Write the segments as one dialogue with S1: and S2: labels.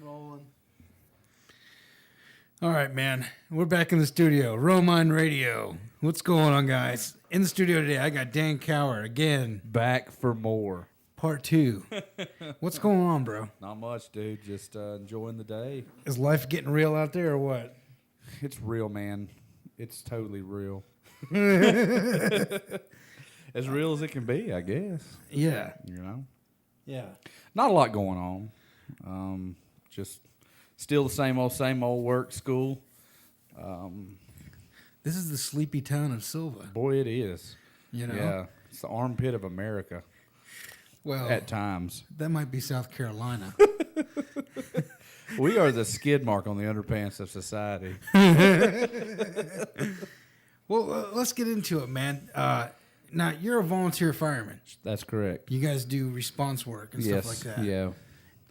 S1: Rolling.
S2: All right, man. We're back in the studio. Romine Radio. What's going on, guys? In the studio today, I got Dan Cower again.
S3: Back for more.
S2: Part 2. What's going on, bro?
S3: Not much, dude. Just enjoying the day.
S2: Is life getting real out there or what?
S3: It's real, man. It's totally real. As real as it can be, I guess.
S2: Yeah.
S3: You know?
S2: Yeah.
S3: Not a lot going on. Just still the same old work, school.
S2: This is the sleepy town of Silva.
S3: Boy, it is.
S2: You know?
S3: Yeah. It's the armpit of America.
S2: Well,
S3: At times.
S2: that might be South Carolina.
S3: We are the skid mark on the underpants of society.
S2: Well, let's get into it, man. Now, you're a volunteer fireman.
S3: That's correct.
S2: You guys do response work and stuff like that.
S3: Yeah.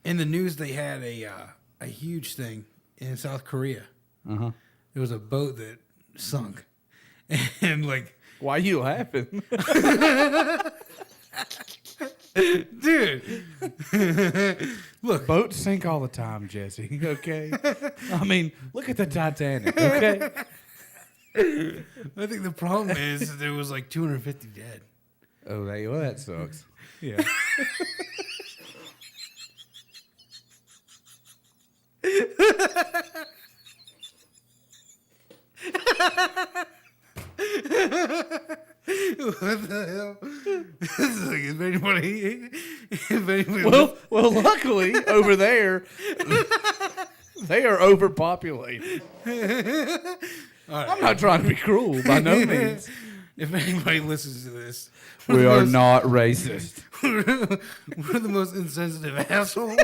S2: In the news, they had a huge thing in South Korea.
S3: Uh-huh.
S2: There was a boat that sunk. And, like...
S3: Why you laughing?
S2: Dude. Look.
S3: Boats sink all the time, Jesse, okay? I mean, look at the Titanic, okay?
S2: I think the problem is there was like 250 dead.
S3: Oh, that sucks. Yeah.
S2: What the hell? It's like, if anybody
S3: Well, luckily, over there, they are overpopulated. I'm not trying to be cruel, by no means.
S2: if anybody listens to this,
S3: We are not racist.
S2: we're the most insensitive assholes.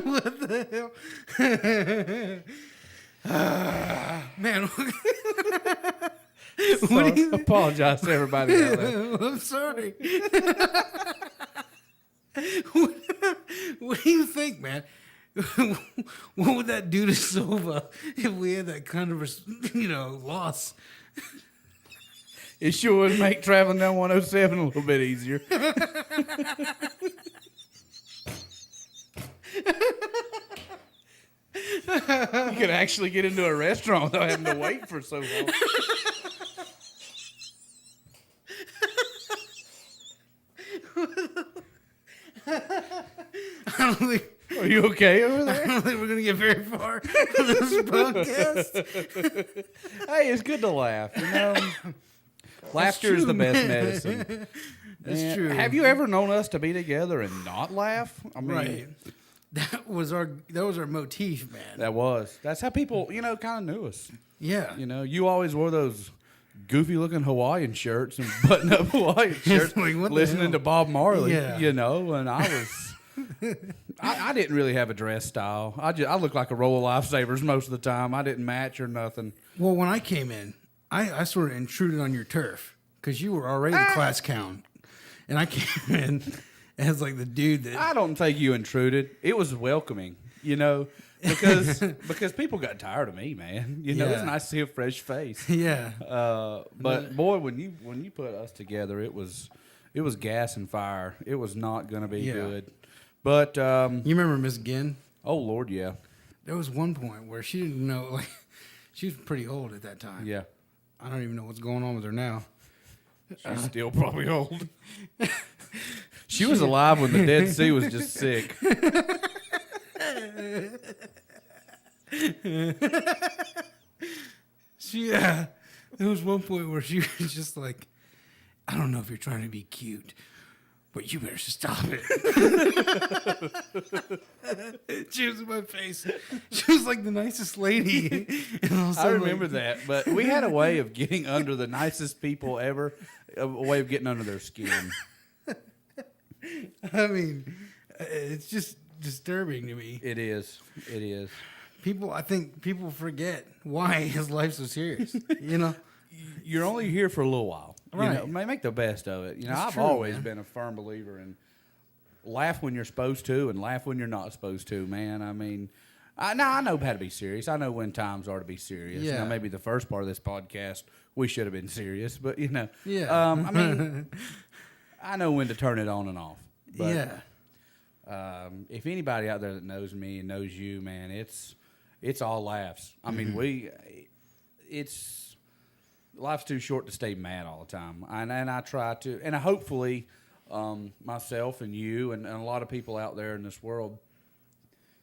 S2: What the hell? Man, what do you...
S3: Apologize to everybody out there.
S2: I'm sorry. What do you think, man? What would that do to Silva if we had that kind of, loss?
S3: It sure would make traveling down 107 a little bit easier. You could actually get into a restaurant without having to wait for so long.
S2: I don't think...
S3: Are you okay over
S2: I
S3: there?
S2: don't think we're going to get very far with this podcast.
S3: Hey, it's good to laugh, you know? Laughter is the best medicine.
S2: That's true.
S3: Have you ever known us to be together and not laugh? I mean,
S2: Right. That was our motif, man.
S3: That's how people, kind of knew us.
S2: Yeah.
S3: You always wore those goofy-looking Hawaiian shirts and button-up Hawaiian shirts,
S2: Like, what the
S3: listening
S2: hell?
S3: to Bob Marley,
S2: Yeah.
S3: and I was... I didn't really have a dress style. I looked like a roll of Lifesavers most of the time. I didn't match or nothing.
S2: Well, when I came in, I sort of intruded on your turf because you were already the class clown. And I came in as like the dude that...
S3: I don't think you intruded. It was welcoming, because people got tired of me, man. It's
S2: Yeah.
S3: nice to see a fresh face.
S2: Yeah.
S3: But boy, when you put us together, it was gas and fire. It was not going to be good. But
S2: You remember Miss Ginn?
S3: oh Lord, yeah,
S2: There was one point where she didn't know, like, she was pretty old at that time.
S3: yeah.
S2: I don't even know what's going on with her now.
S3: She's still probably old. She was alive when the Dead Sea was just sick.
S2: There was one point where she was just like, I don't know if you're trying to be cute, but you better stop it. She was in my face. She was like the nicest lady. And all of a
S3: I
S2: sudden,
S3: remember that, but we had a way of getting under the nicest people ever, a way of getting under their skin.
S2: I mean, it's just disturbing to me.
S3: It is.
S2: I think people forget why his life's so serious.
S3: You're only here for a little while.
S2: Right.
S3: Make the best of it.
S2: That's
S3: I've
S2: true,
S3: always
S2: man.
S3: been a firm believer in laugh when you're supposed to and laugh when you're not supposed to, man. I mean, I know how to be serious. I know when times are to be serious.
S2: Yeah.
S3: Now, maybe the first part of this podcast, we should have been serious, but,
S2: Yeah.
S3: I mean, I know when to turn it on and off. But,
S2: yeah.
S3: If anybody out there that knows me and knows you, man, it's all laughs. I mean, life's too short to stay mad all the time. And I try to, and hopefully myself and you and a lot of people out there in this world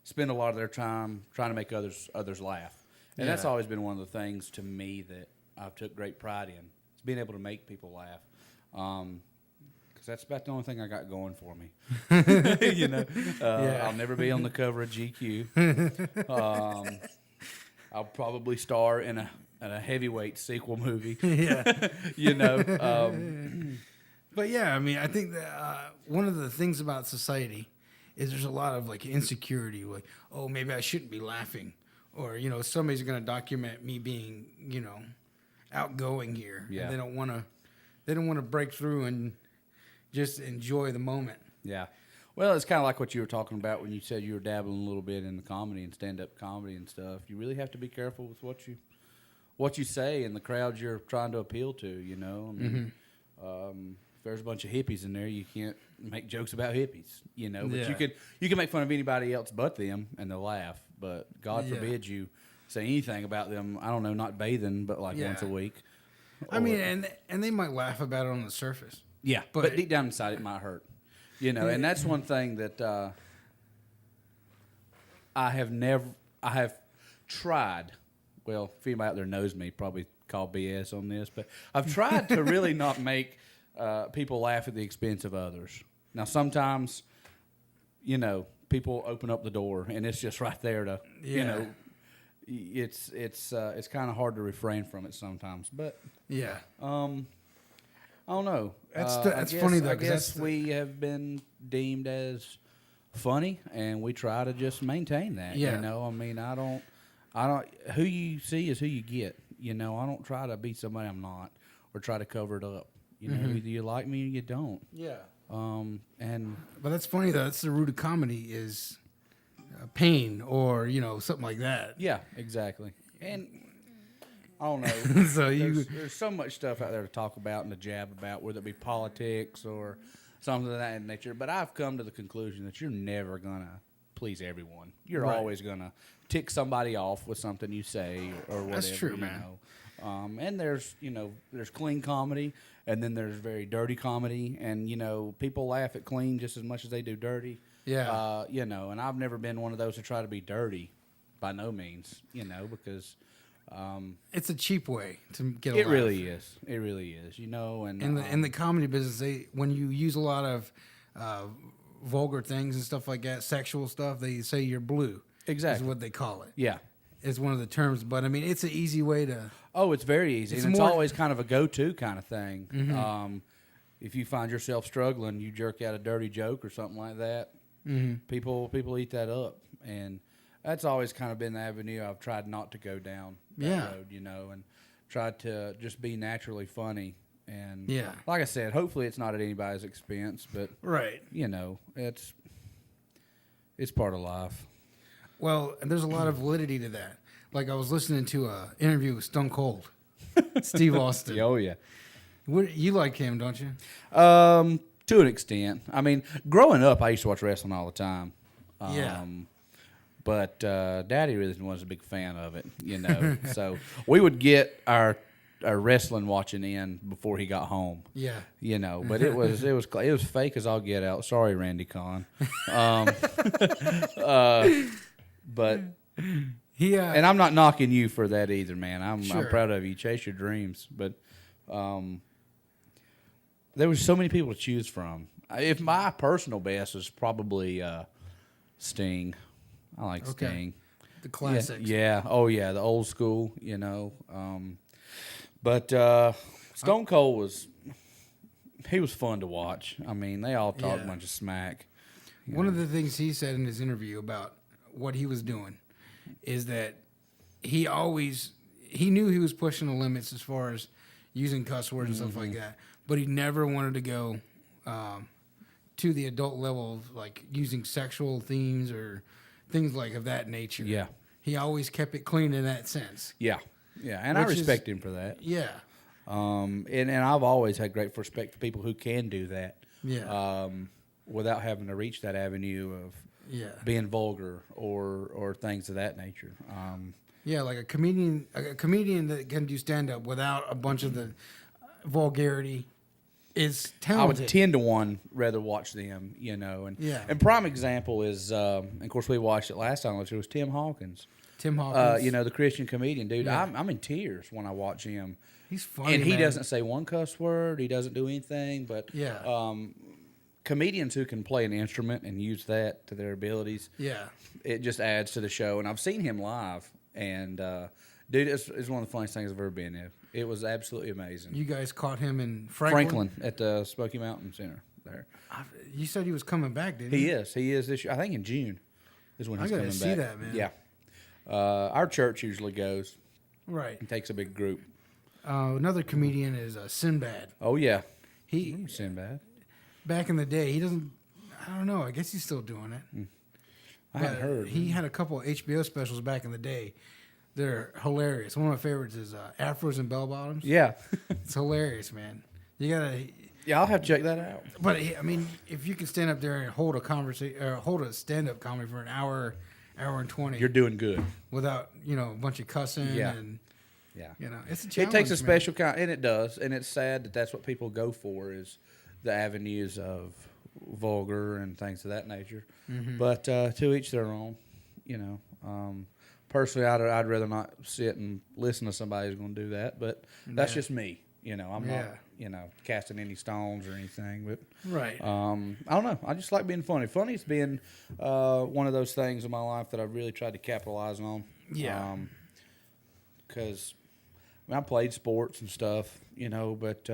S3: spend a lot of their time trying to make others laugh. And that's always been one of the things to me that I've took great pride in. It's being able to make people laugh. Because that's about the only thing I got going for me. You know, I'll never be on the cover of GQ. I'll probably star in a heavyweight sequel movie.
S2: Yeah.
S3: You know.
S2: But yeah, I mean, I think that one of the things about society is there's a lot of like insecurity, like, oh, maybe I shouldn't be laughing, or you know, somebody's going to document me being, you know, outgoing here.
S3: Yeah.
S2: And they don't want to break through and just enjoy the moment.
S3: Yeah. Well, it's kind of like what you were talking about when you said you were dabbling a little bit in the comedy and stand-up comedy and stuff. You really have to be careful with what you say and the crowds you're trying to appeal to, you know. I mean, if there's a bunch of hippies in there, you can't make jokes about hippies, you know. But you can make fun of anybody else but them, and they'll laugh. But God forbid you say anything about them, I don't know, not bathing, but like once a week.
S2: I mean, and they might laugh about it on the surface.
S3: Yeah, but deep down inside it might hurt. You know, and that's one thing that I have tried. Well, if anybody out there knows me, probably call BS on this, but I've tried to really not make people laugh at the expense of others. Now, sometimes, you know, people open up the door, and it's just right there to, you know, it's kind of hard to refrain from it sometimes. But I don't know.
S2: That's funny though.
S3: I guess we have been deemed as funny, and we try to just maintain that.
S2: Yeah.
S3: You know, I mean, I don't. Who you see is who you get. You know, I don't try to be somebody I'm not, or try to cover it up. You know, either you like me or you don't.
S2: Yeah.
S3: But
S2: that's funny though. That's the root of comedy is pain, or you know, something like that.
S3: Yeah, exactly. And I don't know.
S2: So
S3: there's so much stuff out there to talk about and to jab about, whether it be politics or something of that nature. But I've come to the conclusion that you're never gonna please everyone. You're always gonna tick somebody off with something you say or whatever.
S2: That's true, man.
S3: Know. And there's clean comedy, and then there's very dirty comedy, and you know, people laugh at clean just as much as they do dirty.
S2: Yeah.
S3: You know, and I've never been one of those to try to be dirty, by no means. You know, because
S2: it's a cheap way to get a laugh.
S3: Really is. It really is. You know, and
S2: in the comedy business, when you use a lot of vulgar things and stuff like that, sexual stuff, they say you're blue.
S3: Exactly.
S2: Is what they call it.
S3: Yeah.
S2: It's one of the terms, but I mean, it's an easy way to.
S3: Oh, it's very easy. It's always kind of a go-to kind of thing.
S2: Mm-hmm.
S3: If you find yourself struggling, you jerk out a dirty joke or something like that.
S2: Mm-hmm.
S3: People eat that up, and that's always kind of been the avenue I've tried not to go down that road, you know, and tried to just be naturally funny. And like I said, hopefully it's not at anybody's expense, but you know, it's part of life.
S2: Well, and there's a lot of validity to that. Like I was listening to an interview with Stone Cold, Steve Austin.
S3: Oh yeah,
S2: you like him, don't you?
S3: To an extent. I mean, growing up, I used to watch wrestling all the time. But Daddy really wasn't a big fan of it, you know. So we would get our wrestling watching in before he got home.
S2: Yeah.
S3: You know, but it was fake as all get out. Sorry, Randy Kahn. But and I'm not knocking you for that either, man. I'm proud of you. Chase your dreams, but there was so many people to choose from. If my personal best is probably Sting. I like Sting.
S2: The classics.
S3: Yeah. Oh yeah, the old school. You know. But Stone Cold was fun to watch. I mean, they all talk a bunch of smack.
S2: One of the things he said in his interview about what he was doing is that he knew he was pushing the limits as far as using cuss words and stuff like that, but he never wanted to go to the adult level of like using sexual themes or things like of that nature.
S3: Yeah.
S2: He always kept it clean in that sense.
S3: Yeah. Yeah. And I respect him for that.
S2: Yeah.
S3: And I've always had great respect for people who can do that.
S2: Yeah.
S3: without having to reach that avenue of being vulgar or things of that nature.
S2: Yeah, like a comedian that can do stand up without a bunch of the vulgarity is talented.
S3: I would 10 to 1 rather watch them, And prime example is, of course, we watched it last time. It was Tim Hawkins.
S2: Tim Hawkins,
S3: the Christian comedian, dude.
S2: Yeah.
S3: I'm in tears when I watch him.
S2: He's funny,
S3: and he
S2: man.
S3: doesn't say one cuss word. He doesn't do anything. But comedians who can play an instrument and use that to their abilities, it just adds to the show. And I've seen him live, and dude, it's one of the funniest things I've ever been in. It was absolutely amazing.
S2: You guys caught him in Franklin
S3: at the Smoky Mountain Center there.
S2: You said he was coming back, didn't you?
S3: He is this year. I think in June is when he's coming back.
S2: I gotta see that, man.
S3: Yeah. Our church usually goes.
S2: Right.
S3: It takes a big group.
S2: Another comedian is Sinbad.
S3: Oh, yeah.
S2: He
S3: Sinbad.
S2: Back in the day, he doesn't. I don't know. I guess he's still doing it.
S3: I haven't heard.
S2: He had a couple of HBO specials back in the day. They're hilarious. One of my favorites is Afros and Bell Bottoms.
S3: Yeah.
S2: It's hilarious, man. You gotta.
S3: Yeah, I'll have to check that out.
S2: But I mean, if you can stand up there and hold a conversation or hold a stand-up comedy for an hour and 20,
S3: you're doing good
S2: without a bunch of cussing.
S3: Yeah.
S2: And
S3: yeah,
S2: it's a challenge.
S3: It takes a
S2: man.
S3: special kind, and it does, and it's sad that that's what people go for is the avenues of vulgar and things of that nature.
S2: Mm-hmm.
S3: But to each their own, Personally, I'd rather not sit and listen to somebody who's going to do that, but that's just me. I'm not, casting any stones or anything. But
S2: right.
S3: I don't know. I just like being funny. Funny's been one of those things in my life that I've really tried to capitalize on.
S2: Yeah.
S3: Because I played sports and stuff, but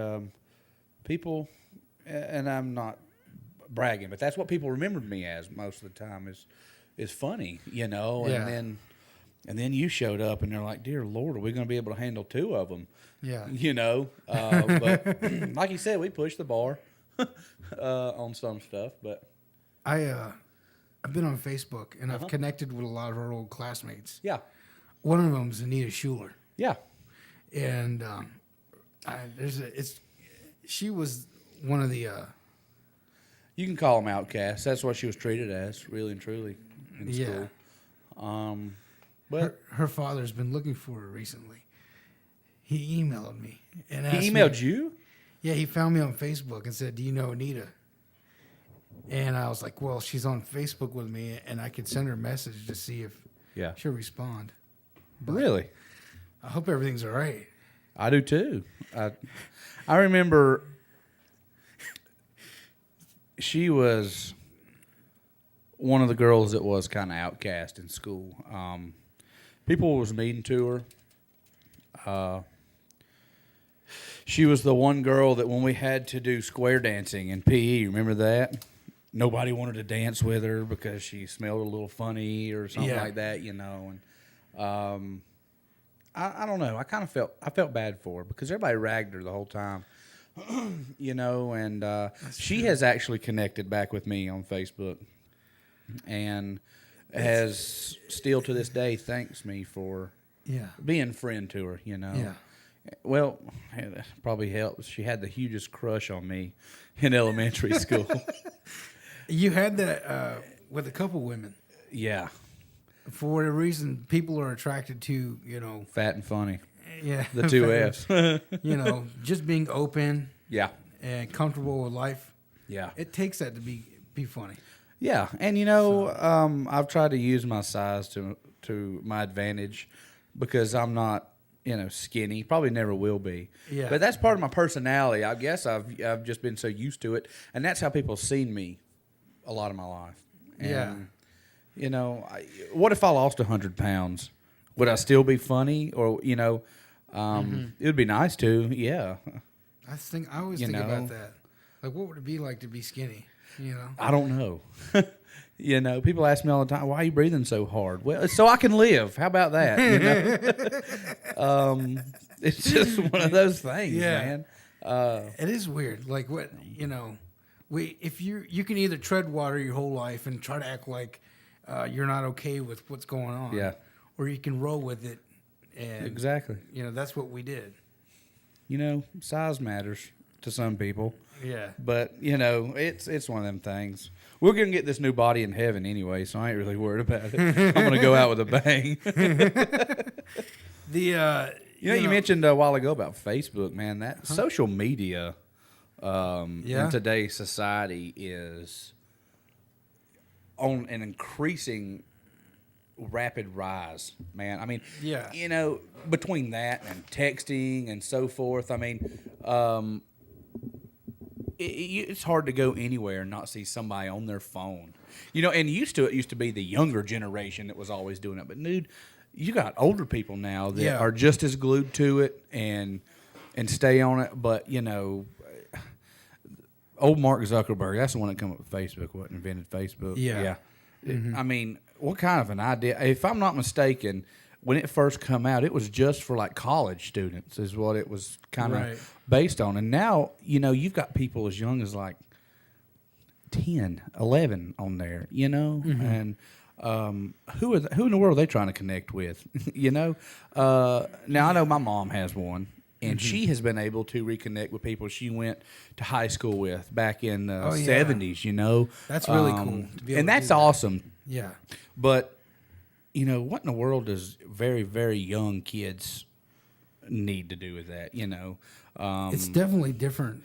S3: people, and I'm not bragging, but that's what people remembered me as most of the time is funny, and then you showed up and they're like, dear Lord, are we going to be able to handle 2 of them?
S2: Yeah.
S3: But like you said, we pushed the bar on some stuff, but
S2: I've been on Facebook and I've connected with a lot of our old classmates.
S3: Yeah.
S2: One of them is Anita Schuler.
S3: Yeah.
S2: And she was one of the
S3: you can call them outcasts. That's what she was treated as, really and truly, in school. But
S2: her father's been looking for her recently. He emailed me and asked
S3: he emailed you?
S2: Yeah, he found me on Facebook and said, "Do you know Anita?" And I was like, "Well, she's on Facebook with me, and I could send her a message to see if she'll respond." But
S3: really?
S2: I hope everything's all right.
S3: I do too. I remember she was one of the girls that was kind of outcast in school. People was mean to her. She was the one girl that when we had to do square dancing in PE, remember that? Nobody wanted to dance with her because she smelled a little funny or something like that, And I don't know. I felt bad for her because everybody ragged her the whole time, And she has actually connected back with me on Facebook, and has still to this day thanks me for being a friend to her.
S2: Yeah.
S3: Well, it probably helps. She had the hugest crush on me in elementary school.
S2: You had that with a couple women.
S3: Yeah.
S2: For whatever reason, people are attracted to,
S3: Fat and funny.
S2: Yeah.
S3: The 2 F's.
S2: Just being open.
S3: Yeah.
S2: And comfortable with life.
S3: Yeah.
S2: It takes that to be funny.
S3: Yeah. And, I've tried to use my size to my advantage because I'm not, skinny. Probably never will be.
S2: Yeah.
S3: But that's part of my personality. I guess I've just been so used to it. And that's how people have seen me a lot of my life. And, what if I lost 100 pounds? Would I still be funny? Or, it would be nice to, yeah.
S2: I always think about that. Like, what would it be like to be skinny?
S3: I don't know. People ask me all the time, why are you breathing so hard? Well, it's so I can live. How about that? It's just one of those things, man.
S2: It is weird. Like what, if you can either tread water your whole life and try to act like you're not okay with what's going on.
S3: Yeah.
S2: Or you can roll with it. And
S3: exactly.
S2: That's what we did.
S3: Size matters. to some people.
S2: Yeah.
S3: But, it's one of them things. We're going to get this new body in heaven anyway, so I ain't really worried about it. I'm going to go out with a bang. You mentioned a while ago about Facebook, man. That social media in today's society is on an increasing rapid rise, man. I mean, between that and texting and so forth, I mean, it's hard to go anywhere and not see somebody on their phone. And it used to be the younger generation that was always doing it. But, dude, you got older people now that are just as glued to it and stay on it. But, old Mark Zuckerberg, that's the one that came up with Facebook, what invented Facebook.
S2: Yeah.
S3: Mm-hmm. I mean, what kind of an idea? If I'm not mistaken, when it first come out, it was just for like college students is what it was kind of based on. And now, you've got people as young as like 10, 11 on there, and who in the world are they trying to connect with? Now I know my mom has one, and she has been able to reconnect with people she went to high school with back in the 70s.
S2: That's really cool,
S3: and that's awesome.
S2: Yeah,
S3: but what in the world does very, very young kids need to do with that?
S2: It's definitely different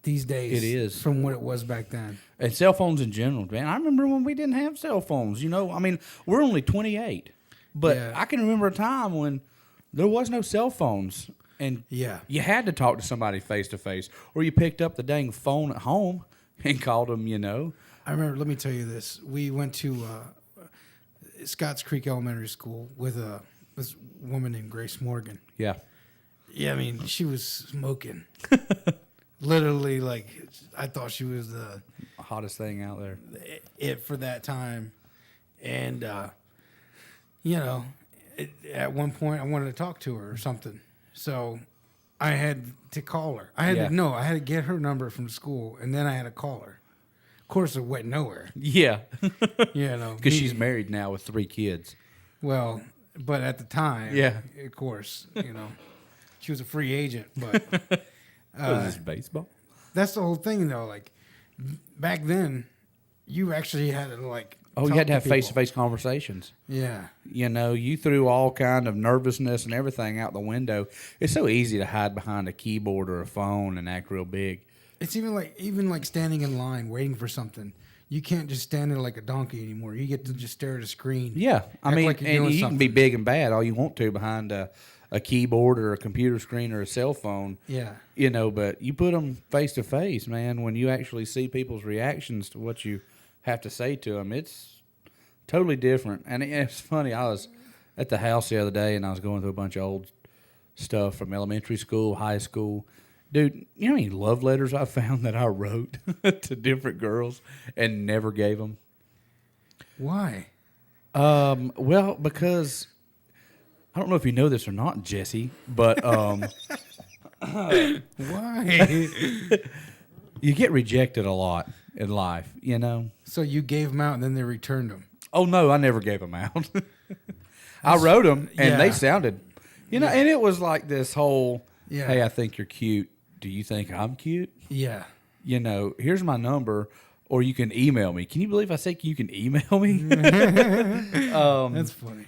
S2: these days.
S3: It is
S2: from what it was back then.
S3: And cell phones in general, man. I remember when we didn't have cell phones. I mean, we're only 28, but I can remember a time when there was no cell phones, and you had to talk to somebody face to face, or you picked up the dang phone at home and called them.
S2: I remember. Let me tell you this: we went to Scotts Creek Elementary School with this woman named Grace Morgan.
S3: Yeah.
S2: Yeah, I mean, she was smoking. Literally, like, I thought she was the
S3: hottest thing out there.
S2: It for that time. And, at one point I wanted to talk to her or something. So I had to call her. I had to get her number from school, and then I had to call her. Of course, it went nowhere.
S3: Yeah. Because she's married now with 3 kids.
S2: Well, but at the time, of course, she was a free agent. But
S3: was this baseball?
S2: That's the whole thing, though. Like, back then, you actually had to, like,
S3: you had to have face-to-face conversations.
S2: Yeah.
S3: You threw all kind of nervousness and everything out the window. It's so easy to hide behind a keyboard or a phone and act real big.
S2: It's even like standing in line waiting for something. You can't just stand there like a donkey anymore. You get to just stare at a screen.
S3: Yeah, I mean, and you can be big and bad all you want to behind a keyboard or a computer screen or a cell phone.
S2: Yeah.
S3: But you put them face to face, man, when you actually see people's reactions to what you have to say to them, it's totally different. And it's funny, I was at the house the other day and I was going through a bunch of old stuff from elementary school, high school. Dude, you know how many love letters I found that I wrote to different girls and never gave them?
S2: Why?
S3: Well, because I don't know if you know this or not, Jesse, but
S2: why?
S3: You get rejected a lot in life,
S2: So you gave them out and then they returned them.
S3: Oh no, I never gave them out. I wrote them and they sounded, and it was like this whole, hey, I think you're cute. Do you think I'm cute?
S2: Yeah.
S3: Here's my number, or you can email me. Can you believe I say you can email me?
S2: That's funny.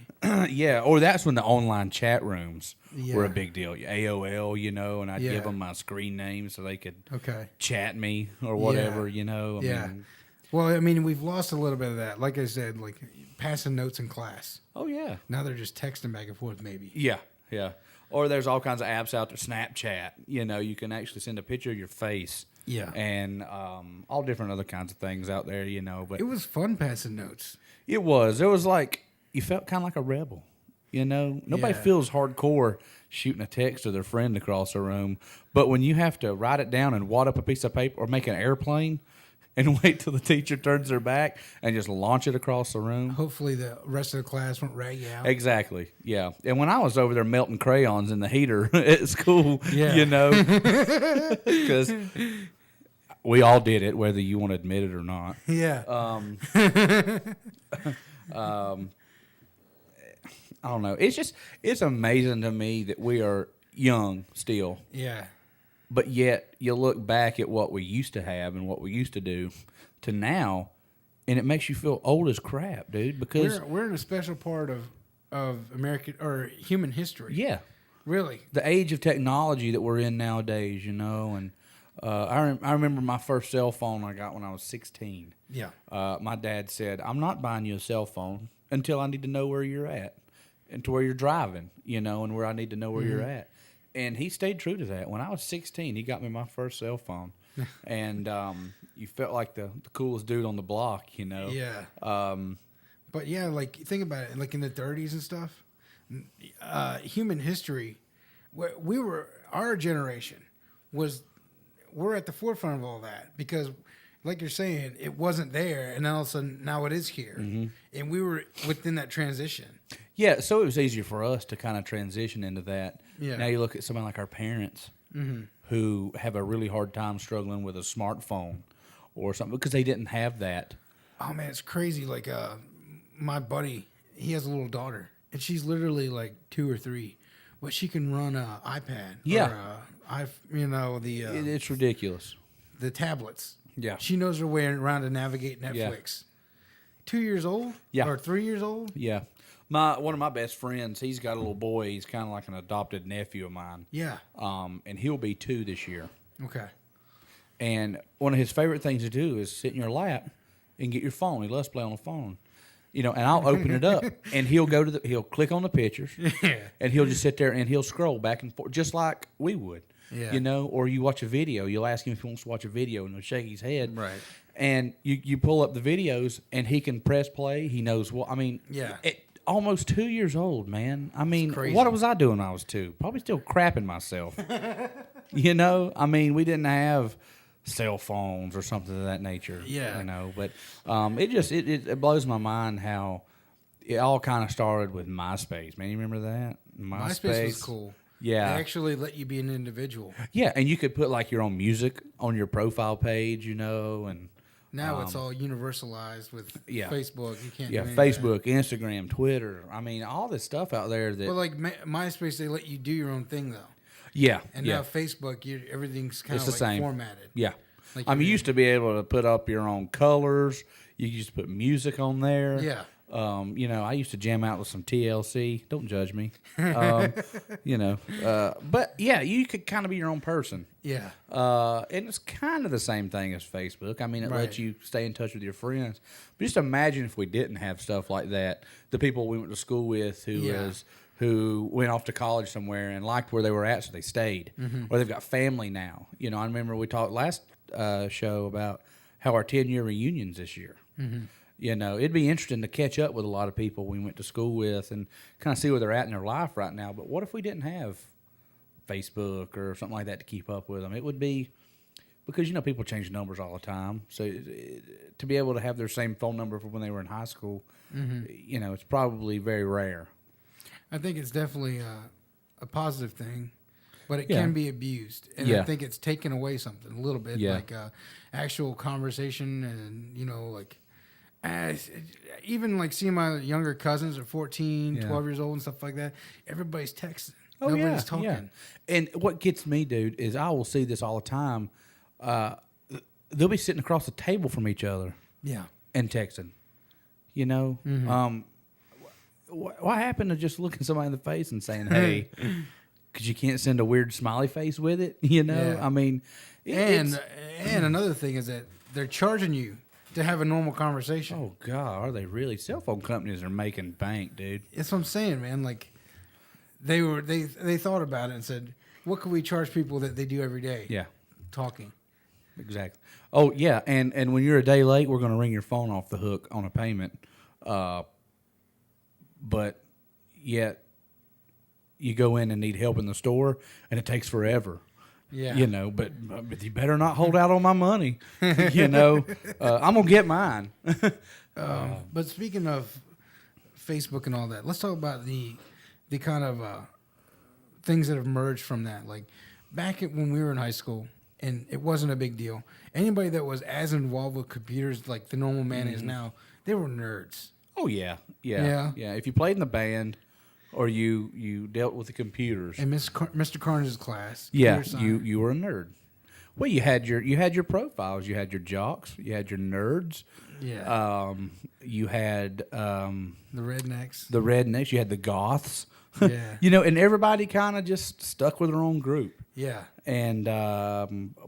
S3: Yeah, or that's when the online chat rooms were a big deal. AOL, and I'd give them my screen name so they could chat me or whatever, I mean,
S2: well, I mean, we've lost a little bit of that. Like I said, like passing notes in class.
S3: Oh, yeah.
S2: Now they're just texting back and forth, maybe.
S3: Yeah. Or there's all kinds of apps out there, Snapchat. You can actually send a picture of your face.
S2: Yeah.
S3: And all different other kinds of things out there, But
S2: it was fun passing notes.
S3: It was. It was like you felt kind of like a rebel. Nobody feels hardcore shooting a text to their friend across the room. But when you have to write it down and wad up a piece of paper or make an airplane and wait till the teacher turns their back and just launch it across the room.
S2: Hopefully the rest of the class won't rag you out.
S3: Exactly, yeah. And when I was over there melting crayons in the heater at school, because we all did it, whether you want to admit it or not.
S2: Yeah.
S3: I don't know. It's amazing to me that we are young still.
S2: Yeah.
S3: But yet you look back at what we used to have and what we used to do to now, and it makes you feel old as crap, dude. Because
S2: we're in a special part of American or human history.
S3: yeah,
S2: Really.
S3: the age of technology that we're in nowadays, you know, and I remember my first cell phone I got when I was 16.
S2: Yeah.
S3: My dad said, "I'm not buying you a cell phone until I need to know where you're at and to where you're driving, you know, and where I need to know where you're at." And he stayed true to that. When I was 16, he got me my first cell phone, and you felt like the coolest dude on the block, you know.
S2: Yeah. But yeah, like think about it, like in the 30s and stuff, human history, our generation we're at the forefront of all that because, like you're saying, it wasn't there, and then all of a sudden now it is here, and we were within that transition.
S3: Yeah, so it was easier for us to kind of transition into that.
S2: Yeah.
S3: Now you look at somebody like our parents who have a really hard time struggling with a smartphone or something because they didn't have that.
S2: Oh man, it's crazy. Like my buddy, he has a little daughter, and she's literally like 2 or 3, but she can run an iPad.
S3: Yeah.
S2: Or,
S3: It's ridiculous.
S2: the tablets.
S3: Yeah.
S2: She knows her way around to navigate Netflix. 2 years old?
S3: Yeah.
S2: Or 3 years old?
S3: Yeah. One of my best friends, he's got a little boy. He's kind of like an adopted nephew of mine.
S2: Yeah.
S3: And he'll be 2 this year.
S2: Okay.
S3: And one of his favorite things to do is sit in your lap and get your phone. He loves to play on the phone. You know, and I'll open it up, and he'll he'll click on the pictures, and he'll just sit there and he'll scroll back and forth, just like we would.
S2: Yeah.
S3: You know, or you watch a video, you'll ask him if he wants to watch a video, and he'll shake his head.
S2: Right.
S3: And you pull up the videos, and he can press play. He knows what. I mean,
S2: Yeah.
S3: Almost 2 years old, man. I mean,
S2: crazy.
S3: what was I doing when I was 2? Probably still crapping myself. You know, I mean, we didn't have cell phones or something of that nature.
S2: Yeah.
S3: You know, but it blows my mind how it all kind of started with MySpace. Man, you remember that?
S2: MySpace was cool.
S3: Yeah.
S2: They actually let you be an individual.
S3: Yeah, and you could put like your own music on your profile page, you know, and
S2: Now it's all universalized with Facebook. You can't.
S3: yeah,
S2: do any of that.
S3: Facebook, Instagram, Twitter. I mean, all this stuff out there that
S2: Well, like MySpace, they let you do your own thing though.
S3: yeah,
S2: And
S3: yeah.
S2: now Facebook, everything's kind
S3: It's
S2: of
S3: the
S2: like
S3: same.
S2: formatted.
S3: Yeah.
S2: Like
S3: I mean, you
S2: you're-
S3: used to be able to put up your own colors. You used to put music on there.
S2: Yeah.
S3: You know, I used to jam out with some TLC. Don't judge me. You know, but yeah, you could kind of be your own person.
S2: Yeah.
S3: And it's kind of the same thing as Facebook. I mean, it
S2: Right.
S3: lets you stay in touch with your friends. But just imagine if we didn't have stuff like that. The people we went to school with who went off to college somewhere and liked where they were at, so they stayed. Or they've got family now. You know, I remember we talked last show about how our 10-year reunions this year. You know, it'd be interesting to catch up with a lot of people we went to school with and kind of see where they're at in their life right now. But what if we didn't have Facebook or something like that to keep up with them? It would be, because, you know, people change numbers all the time. So to be able to have their same phone number from when they were in high school, you know, it's probably very rare.
S2: I think it's definitely a positive thing, but it
S3: Yeah.
S2: can be abused. And
S3: Yeah.
S2: I think it's taken away something a little bit,
S3: Yeah.
S2: like actual conversation and, you know, like even like seeing my younger cousins are 14, 12 years old and stuff like that. Everybody's texting. Nobody's talking.
S3: Yeah. And what gets me, dude, is I will see this all the time. They'll be sitting across the table from each other
S2: Yeah.
S3: and texting. You know? What happened to just looking somebody in the face and saying, hey, because you can't send a weird smiley face with it? You know?
S2: Yeah.
S3: I mean,
S2: And another thing is that they're charging you to have a normal conversation.
S3: oh, God, are they really? Cell phone companies are making bank, dude.
S2: That's what I'm saying, man. Like they thought about it and said, what can we charge people that they do every day?
S3: Yeah.
S2: Talking.
S3: Exactly. Oh, yeah, and when you're a day late, we're going to ring your phone off the hook on a payment. But yet you go in and need help in the store, and it takes forever.
S2: Yeah.
S3: You know, but you better not hold out on my money. You know, I'm going to get mine.
S2: But speaking of Facebook and all that, let's talk about the kind of things that have merged from that. Like back when we were in high school, and it wasn't a big deal. Anybody that was as involved with computers like the normal man is now, they were nerds.
S3: Oh, yeah.
S2: Yeah.
S3: Yeah. If you played in the band or you dealt with the computers.
S2: In Mr. Carnage's class.
S3: Yeah,
S2: computer science.
S3: you were a nerd. Well, you had your profiles. You had your jocks. You had your nerds.
S2: Yeah.
S3: You had
S2: The rednecks.
S3: the rednecks. You had the goths.
S2: Yeah.
S3: And everybody kind of just stuck with their own group.
S2: Yeah.
S3: And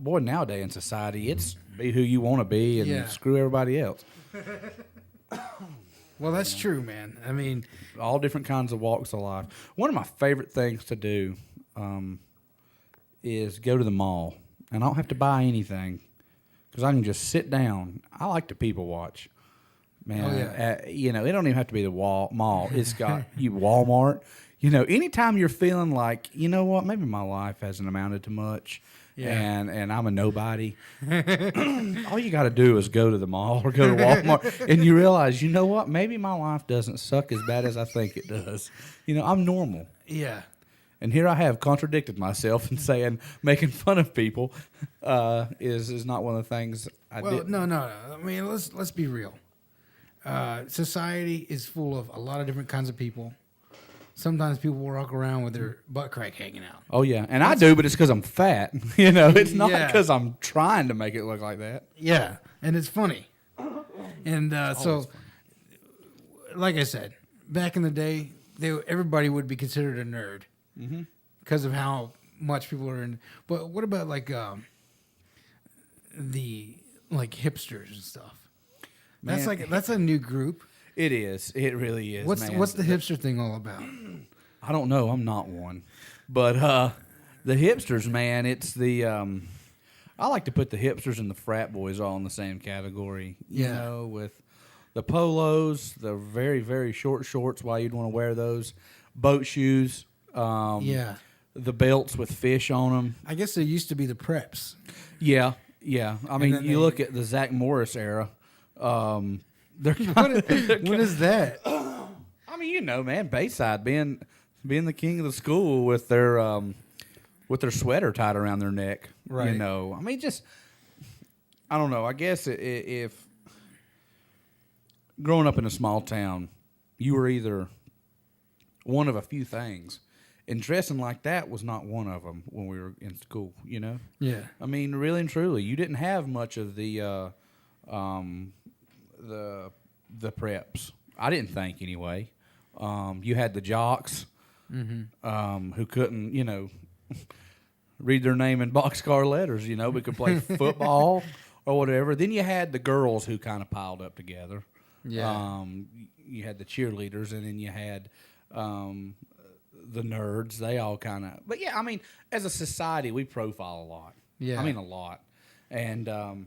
S3: boy, nowadays in society, it's be who you want to be and
S2: Yeah.
S3: screw everybody else.
S2: Well, that's true, man. I mean,
S3: All different kinds of walks of life. One of my favorite things to do is go to the mall, and I don't have to buy anything because I can just sit down. I like to people watch. Man,
S2: Oh, yeah.
S3: it don't even have to be the mall. It's got you Walmart. Anytime you're feeling like, you know what, maybe my life hasn't amounted to much,
S2: Yeah.
S3: and I'm a nobody. All you got to do is go to the mall or go to Walmart, and you realize, you know what, maybe my life doesn't suck as bad as I think it does. I'm normal.
S2: yeah.
S3: And here I have contradicted myself and saying making fun of people is not one of the things I
S2: Well,
S3: did.
S2: no. I mean, let's be real. Society is full of a lot of different kinds of people. Sometimes people walk around with their butt crack hanging out.
S3: Oh yeah, and I do, but it's because I'm fat. It's not
S2: Yeah.
S3: because I'm trying to make it look like that.
S2: Yeah, and it's funny. And so, like I said, back in the day, everybody would be considered a nerd because of how much people are in. But what about the hipsters and stuff? That's
S3: Man.
S2: that's a new group.
S3: It is. It really is. Man.
S2: What's the hipster thing all about?
S3: I don't know. I'm not one, but the hipsters, man. It's the. I like to put the hipsters and the frat boys all in the same category.
S2: Yeah.
S3: With the polos, the very very short shorts. Why you'd want to wear those? Boat shoes.
S2: Yeah.
S3: The belts with fish on them.
S2: I guess there used to be the preps.
S3: Yeah. I mean,
S2: then
S3: you look at the Zach Morris era. They're
S2: What is that?
S3: I mean, man, Bayside being the king of the school with their sweater tied around their neck.
S2: Right.
S3: I mean, just I don't know. I guess if growing up in a small town, you were either one of a few things, and dressing like that was not one of them when we were in school.
S2: Yeah.
S3: I mean, really and truly, you didn't have much of the preps. I didn't think anyway. You had the jocks who couldn't, read their name in boxcar letters, but could play football or whatever. Then you had the girls who kind of piled up together.
S2: Yeah.
S3: You had the cheerleaders, and then you had the nerds. They all kind of, but yeah, I mean, as a society, we profile a lot.
S2: Yeah.
S3: I mean, a lot, and.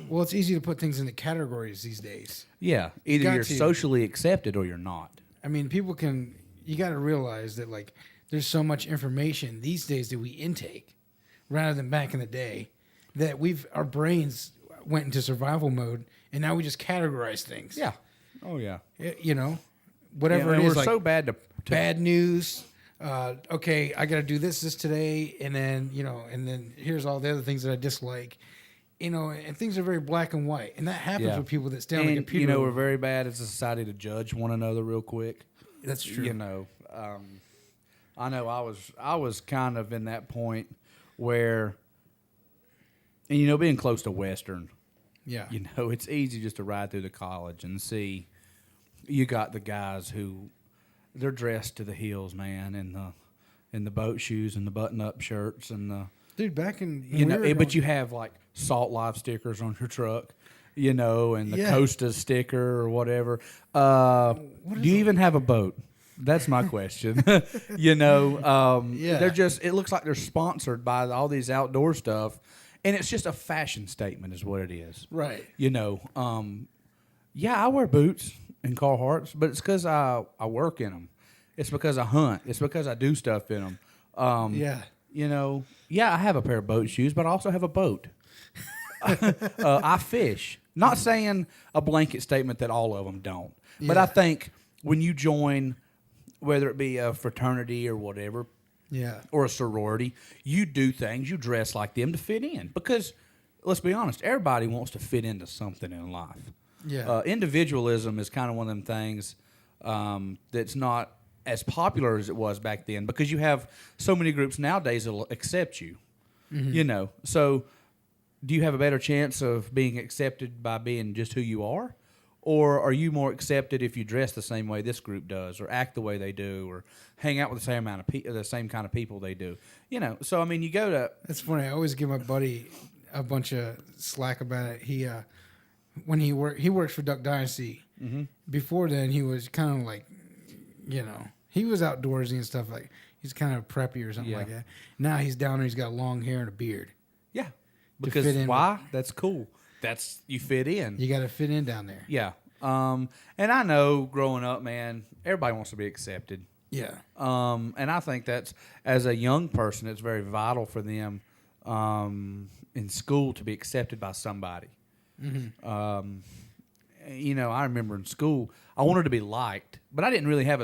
S2: Well, it's easy to put things into categories these days.
S3: Yeah, either
S2: Got
S3: you're
S2: to.
S3: socially accepted or you're not.
S2: I mean, you got to realize that there's so much information these days that we intake rather than back in the day that our brains went into survival mode and now we just categorize things.
S3: Yeah. Oh yeah.
S2: Whatever
S3: Yeah,
S2: it is,
S3: we're so bad to
S2: bad news. Okay, I got to do this today. And then here's all the other things that I dislike. And things are very black and white, and that happens with people that stay on the
S3: and,
S2: computer.
S3: we're very bad as a society to judge one another real quick.
S2: That's true.
S3: I know I was kind of in that point where, and being close to Western,
S2: Yeah.
S3: it's easy just to ride through the college and see. You got the guys who they're dressed to the heels, man, in the boat shoes and the button-up shirts and the.
S2: Dude, back in
S3: But you have like Salt Life stickers on your truck, and the
S2: Yeah.
S3: Costa sticker or whatever. Do you even have a boat? That's my question.
S2: Yeah.
S3: They're just. It looks like they're sponsored by all these outdoor stuff, and it's just a fashion statement, is what it is.
S2: right.
S3: Yeah, I wear boots and Carhartts, but it's because I work in them. It's because I hunt. It's because I do stuff in them.
S2: Yeah.
S3: I have a pair of boat shoes, but I also have a boat. I fish. Not saying a blanket statement that all of them don't. But
S2: Yeah.
S3: I think when you join, whether it be a fraternity or whatever,
S2: Yeah.
S3: or a sorority, you do things, you dress like them to fit in. Because, let's be honest, everybody wants to fit into something in life.
S2: Yeah.
S3: Individualism is kind of one of them things that's not as popular as it was back then, because you have so many groups nowadays that'll accept you. You know, so do you have a better chance of being accepted by being just who you are? Or are you more accepted if you dress the same way this group does, or act the way they do, or hang out with the same amount of the same kind of people they do? You know, so I mean, you go to.
S2: It's funny. I always give my buddy a bunch of slack about it. He when he works for Duck Dynasty. Before then, he was kind of like, you know, he was outdoorsy and stuff, like he's kind of preppy or something like that. Now he's down there. He's got long hair and a beard.
S3: Yeah, because why? That's cool. That's you fit in.
S2: You got to fit in down there.
S3: Yeah. And I know growing up, man, everybody wants to be accepted.
S2: Yeah.
S3: And I think that's, as a young person, it's very vital for them in school to be accepted by somebody. You know, I remember in school, I wanted to be liked, but I didn't really have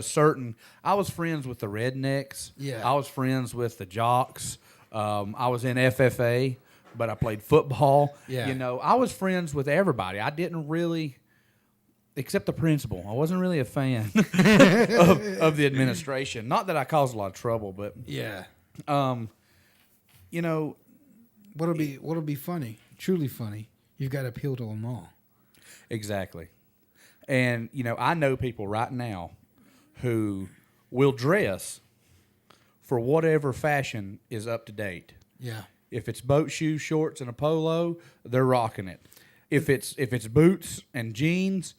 S3: I was friends with the rednecks.
S2: Yeah.
S3: I was friends with the jocks. I was in FFA, but I played football.
S2: Yeah.
S3: You know, I was friends with everybody. I didn't really, except the principal. I wasn't really a fan of the administration. Not that I caused a lot of trouble, but
S2: Yeah.
S3: you know,
S2: What'll be funny, truly funny, you've got to appeal to them all.
S3: exactly. And you know, I know people right now who will dress for whatever fashion is up to date.
S2: Yeah.
S3: If it's boat shoes, shorts, and a polo, they're rocking it. If it's boots and jeans,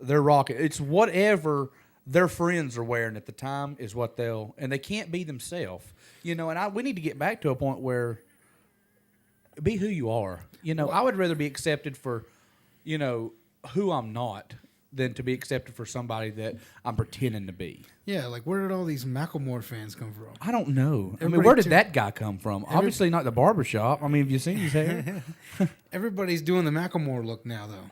S3: they're rocking it. It's whatever their friends are wearing at the time is what and they can't be themselves. You know, and we need to get back to a point where be who you are. You know, I would rather be accepted for, you know, who I'm not than to be accepted for somebody that I'm pretending to be.
S2: Yeah, like where did all these Macklemore fans come from?
S3: I don't know. I mean,
S2: Everybody
S3: where did that guy come from? Obviously not the barbershop. I mean, have you seen his hair?
S2: Everybody's doing the Macklemore look now, though.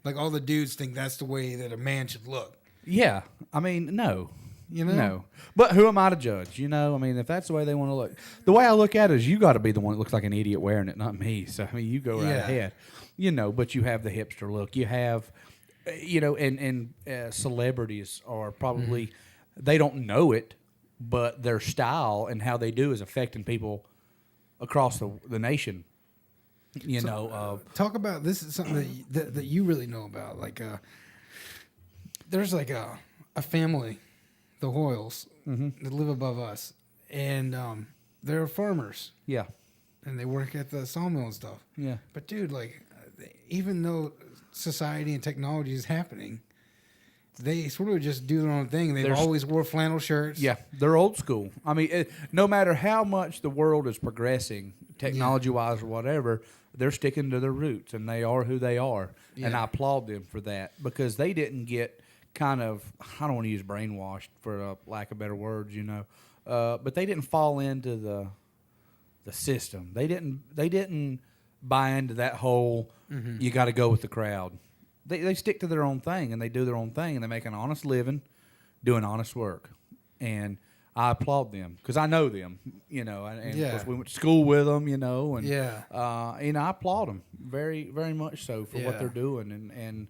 S2: Like all the dudes think that's the way that a man should look.
S3: Yeah. I mean, no.
S2: You know?
S3: No. But who am I to judge? You know, I mean, if that's the way they want to look. The way I look at it is you got to be the one that looks like an idiot wearing it, not me. So, I mean, you go right ahead. You know, but you have the hipster look. You have, you know, and celebrities are probably, they don't know it, but their style and how they do is affecting people across the nation. You know.
S2: Talk about, this is something that you really know about. Like, there's like a family, the Hoyles, that live above us, and they're farmers.
S3: Yeah.
S2: And they work at the sawmill and stuff.
S3: Yeah.
S2: But dude, like, even though society and technology is happening, they sort of just do their own thing. They've always wore flannel shirts.
S3: Yeah, they're old school. I mean, no matter how much the world is progressing, technology-wise or whatever, they're sticking to their roots, and they are who they are. Yeah. And I applaud them for that, because they didn't get kind of, I don't want to use brainwashed for lack of better words, you know, but they didn't fall into the system. They didn't buy into that whole you got to go with the crowd. They stick to their own thing, and they do their own thing, and they make an honest living doing honest work. And I applaud them because I know them, you know, and of course we went to school with them, you know, and you know, I applaud them very, very much so for what they're doing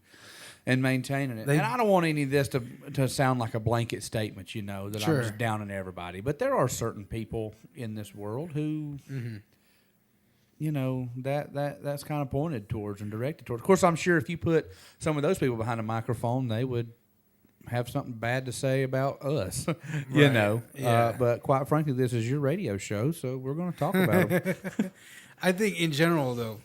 S3: and maintaining it. And I don't want any of this to sound like a blanket statement, you know, that I'm just downing everybody. But there are certain people in this world who, you know, that's kind of pointed towards and directed towards. Of course, I'm sure if you put some of those people behind a microphone, they would have something bad to say about us, you know. But quite frankly, this is your radio show, so we're going to talk about them.
S2: I think in general, though,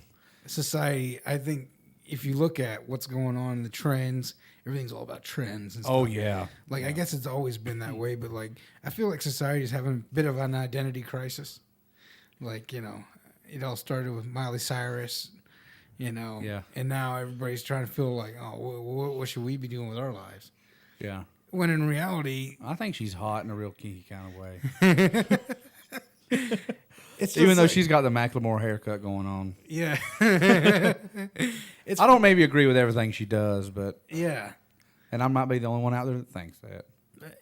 S2: society, I think if you look at what's going on, the trends, everything's all about trends and stuff.
S3: Oh, yeah.
S2: Like, I guess it's always been that way, but, like, I feel like society is having a bit of an identity crisis. Like, you know, it all started with Miley Cyrus, you know. Yeah. And now everybody's trying to feel like, oh, what should we be doing with our lives?
S3: Yeah.
S2: When in reality,
S3: I think she's hot in a real kinky kind of way. Even though she's got the Macklemore haircut going on.
S2: Yeah.
S3: I don't maybe agree with everything she does, but
S2: yeah.
S3: And I might be the only one out there that thinks that.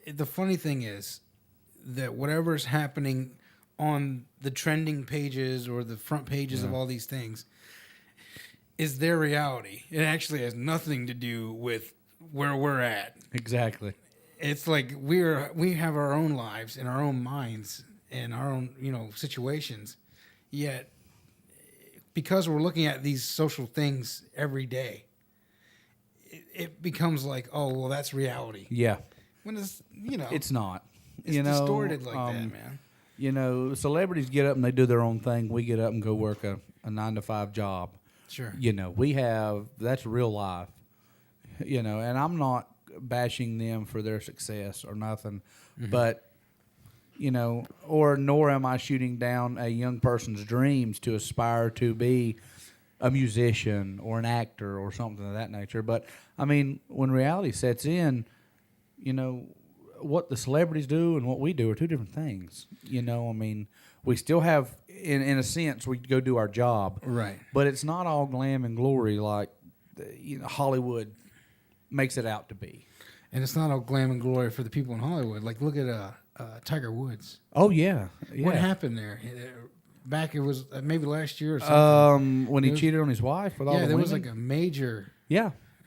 S2: The funny thing is that whatever's happening on the trending pages or the front pages of all these things is their reality. It actually has nothing to do with where we're at.
S3: Exactly.
S2: it's like we have our own lives and our own minds and our own, situations. Yet, because we're looking at these social things every day, it becomes like, oh, well, that's reality.
S3: Yeah.
S2: When it's,
S3: It's not.
S2: it's distorted like that, man.
S3: Celebrities get up and they do their own thing. We get up and go work a 9-to-5 job.
S2: Sure.
S3: That's real life. And I'm not bashing them for their success or nothing, but nor am I shooting down a young person's dreams to aspire to be a musician or an actor or something of that nature. But I mean, when reality sets in, what the celebrities do and what we do are two different things. We still have, in a sense, we go do our job,
S2: Right?
S3: but it's not all glam and glory like Hollywood makes it out to be.
S2: And it's not all glam and glory for the people in Hollywood. Like, look at Tiger Woods.
S3: Oh yeah.
S2: What happened there? Back, it was maybe last year or something.
S3: When he cheated on his wife with all the
S2: there
S3: women?
S2: was like a major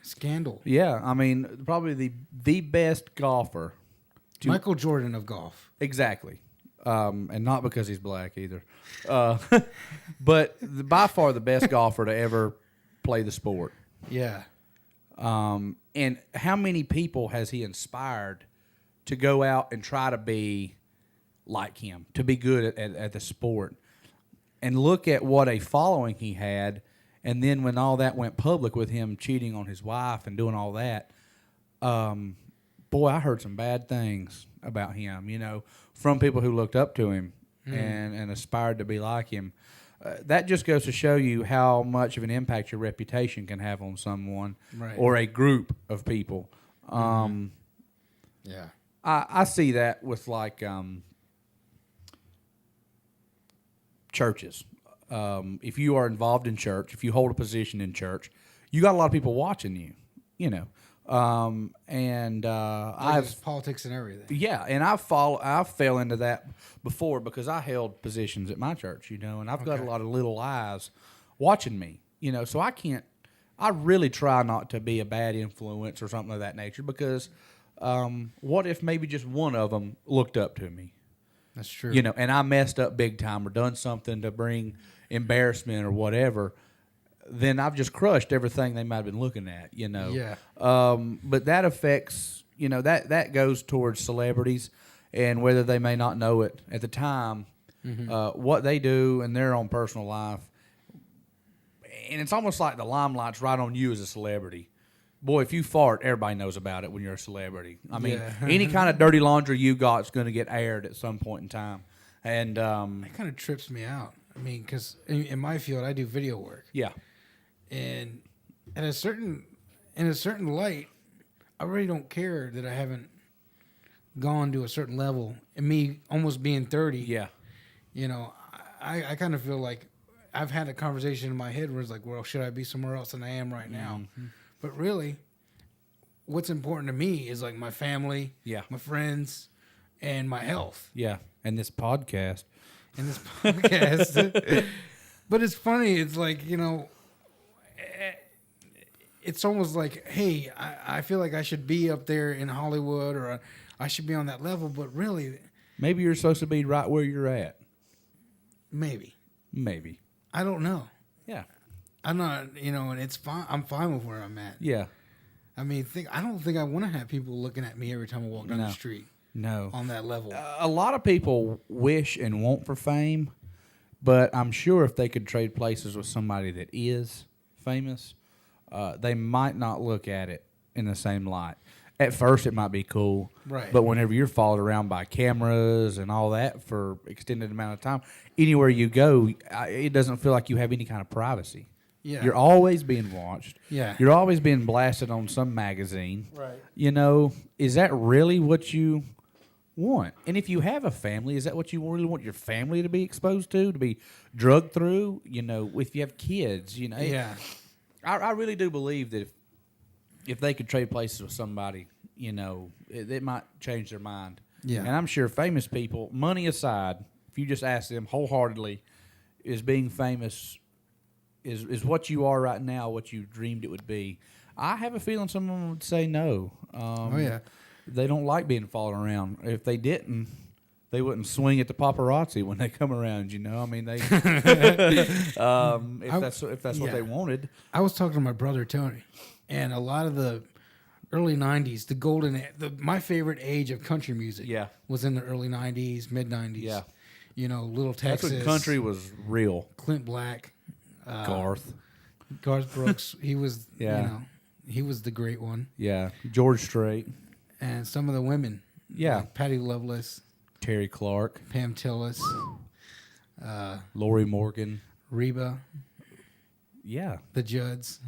S2: scandal.
S3: Yeah, I mean, probably the best golfer.
S2: Michael Jordan of golf.
S3: Exactly. And not because he's black either. But by far the best golfer to ever play the sport.
S2: Yeah.
S3: And how many people has he inspired to go out and try to be like him, to be good at the sport? And look at what a following he had. And then when all that went public with him cheating on his wife and doing all that, boy, I heard some bad things about him, from people who looked up to him and aspired to be like him. That just goes to show you how much of an impact your reputation can have on someone or a group of people.
S2: Yeah.
S3: I see that with like churches. If you are involved in church, if you hold a position in church, you got a lot of people watching you, I've
S2: politics and everything.
S3: Yeah, and I fell into that before because I held positions at my church, and I've got a lot of little eyes watching me, so I really try not to be a bad influence or something of that nature because what if maybe just one of them looked up to me?
S2: That's true.
S3: And I messed up big time or done something to bring embarrassment or whatever, then I've just crushed everything they might have been looking at,
S2: Yeah.
S3: But that affects, that goes towards celebrities and whether they may not know it at the time, what they do in their own personal life. And it's almost like the limelight's right on you as a celebrity. Boy, if you fart, everybody knows about it when you're a celebrity. I mean, any kind of dirty laundry you got is going to get aired at some point in time. And
S2: it kind of trips me out. I mean, because in my field, I do video work.
S3: Yeah.
S2: And in a certain light, I really don't care that I haven't gone to a certain level. And me almost being 30, I kind of feel like I've had a conversation in my head where it's like, well, should I be somewhere else than I am right now? Mm-hmm. But really, what's important to me is like my family, my friends, and my health.
S3: Yeah, and this podcast.
S2: But it's funny. It's like, it's almost like, hey, I feel like I should be up there in Hollywood or I should be on that level. But really,
S3: maybe you're supposed to be right where you're at.
S2: Maybe. I don't know.
S3: Yeah.
S2: I'm not, and it's fine. I'm fine with where I'm at.
S3: Yeah.
S2: I mean, I don't think I want to have people looking at me every time I walk down the street.
S3: No.
S2: On that level.
S3: A lot of people wish and want for fame, but I'm sure if they could trade places with somebody that is famous, they might not look at it in the same light. At first, it might be cool.
S2: Right.
S3: But whenever you're followed around by cameras and all that for extended amount of time, anywhere you go, it doesn't feel like you have any kind of privacy.
S2: Yeah.
S3: You're always being watched.
S2: Yeah.
S3: You're always being blasted on some magazine.
S2: Right.
S3: Is that really what you want? And if you have a family, is that what you really want your family to be exposed to be drugged through? If you have kids,
S2: Yeah.
S3: I really do believe that if they could trade places with somebody, it might change their mind.
S2: Yeah.
S3: And I'm sure famous people, money aside, if you just ask them wholeheartedly, is being famous is what you are right now what you dreamed it would be? I have a feeling someone would say no. they don't like being followed around. If they didn't, they wouldn't swing at the paparazzi when they come around. You know, I mean, they if that's what they wanted.
S2: I was talking to my brother Tony, and a lot of the early '90s, my favorite age of country music, was in the early '90s, mid '90s. Yeah, you know, Little Texas.
S3: That's when country was real.
S2: Clint Black,
S3: Garth
S2: Brooks. He was, you know, he was the great one.
S3: Yeah, George Strait,
S2: and some of the women.
S3: Yeah,
S2: like Patty Loveless,
S3: Terry Clark,
S2: Pam Tillis,
S3: Lori Morgan,
S2: Reba.
S3: Yeah,
S2: the Judds.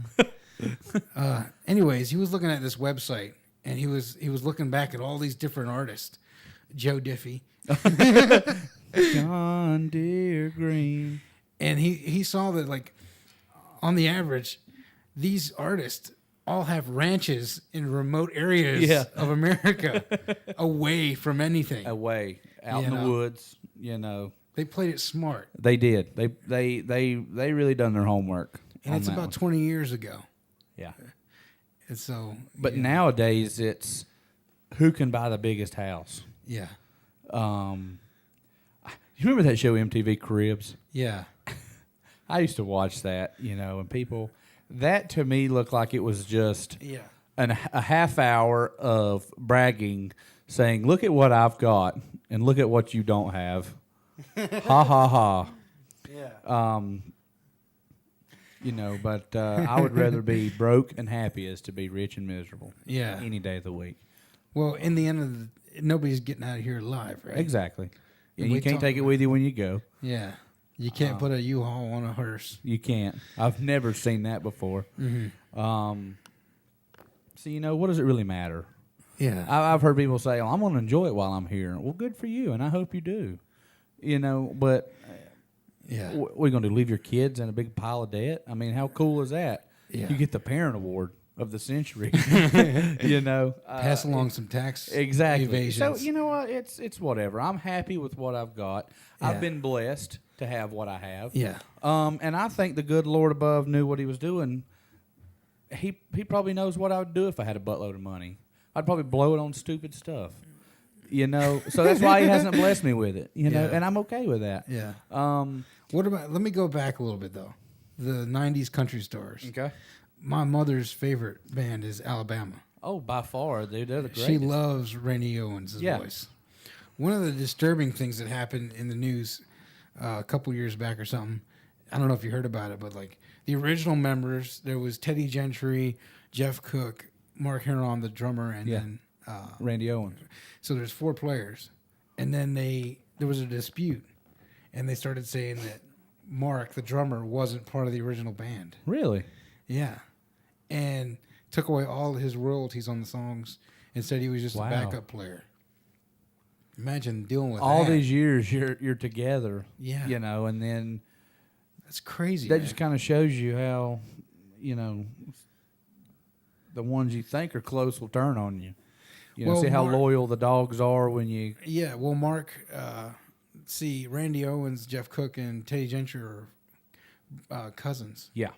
S2: Anyways, he was looking at this website, and he was looking back at all these different artists. Joe Diffie,
S3: John Deere Green,
S2: and he saw that, like, on the average, these artists all have ranches in remote areas of America, away from anything,
S3: away out in the woods. You know,
S2: they played it smart.
S3: They did. They really done their homework.
S2: And it's about 20 years ago.
S3: Yeah.
S2: And so,
S3: but nowadays it's who can buy the biggest house.
S2: Yeah.
S3: You remember that show MTV Cribs?
S2: Yeah.
S3: I used to watch that, you know, and people, that to me looked like it was just a half hour of bragging, saying, look at what I've got and look at what you don't have. Ha ha ha. Yeah. You know, but I would rather be broke and happy as to be rich and miserable.
S2: Yeah.
S3: Any day of the week.
S2: Well, in the end of nobody's getting out of here alive, right?
S3: Exactly. And you can't take it with you when you go.
S2: Yeah. You can't put a U-Haul on a hearse.
S3: You can't. I've never seen that before.
S2: Mm-hmm.
S3: So, you know, what does it really matter?
S2: Yeah.
S3: I've heard people say, oh, I'm going to enjoy it while I'm here. Well, good for you, and I hope you do. You know, but...
S2: Yeah.
S3: What are you going to do, leave your kids in a big pile of debt? I mean, how cool is that?
S2: Yeah.
S3: You get the parent award of the century. You know.
S2: Pass along some tax
S3: evasions. So,
S2: evasions.
S3: you know what? It's whatever. I'm happy with what I've got. Yeah. I've been blessed to have what I have.
S2: Yeah.
S3: And I think the good Lord above knew what he was doing. He probably knows what I would do if I had a buttload of money. I'd probably blow it on stupid stuff. You know, so that's why he hasn't blessed me with it. You know, and I'm okay with that.
S2: Yeah. What about? Let me go back a little bit though. The '90s country stars.
S3: Okay.
S2: My mother's favorite band is Alabama.
S3: Oh, by far, they're the greatest.
S2: She loves Randy Owens' voice. One of the disturbing things that happened in the news a couple years back or something, I don't know if you heard about it, but like the original members, there was Teddy Gentry, Jeff Cook, Mark Heron, the drummer, and then
S3: Randy Owens.
S2: So there's 4 players, and then there was a dispute, and they started saying that Mark, the drummer, wasn't part of the original band.
S3: Really?
S2: Yeah, and took away all his royalties on the songs and said he was just a backup player. Imagine dealing with
S3: all
S2: that.
S3: these years you're together.
S2: Yeah,
S3: you know, and then
S2: that's crazy.
S3: That just kind of shows you how, you know, the ones you think are close will turn on you. You know, see how loyal the dogs are when you...
S2: Yeah, well, Mark, Randy Owens, Jeff Cook, and Teddy Gentry are cousins.
S3: Yeah.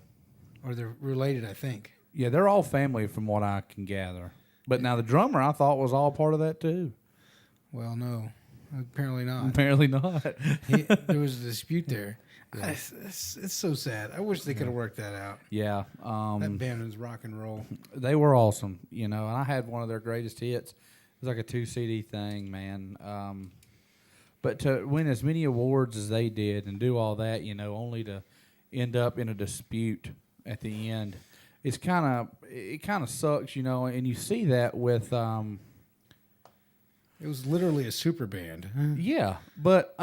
S2: Or they're related, I think.
S3: Yeah, they're all family from what I can gather. But now the drummer, I thought, was all part of that too.
S2: Well, no. Apparently not.
S3: Apparently not.
S2: There was a dispute there. Yeah. It's so sad. I wish they could have worked that out.
S3: Yeah.
S2: That band was rock and roll.
S3: They were awesome, you know, and I had one of their greatest hits. It was like a 2 CD thing, man. But to win as many awards as they did and do all that, you know, only to end up in a dispute at the end, it kind of sucks, you know, and you see that with...
S2: It was literally a super band.
S3: Yeah, but...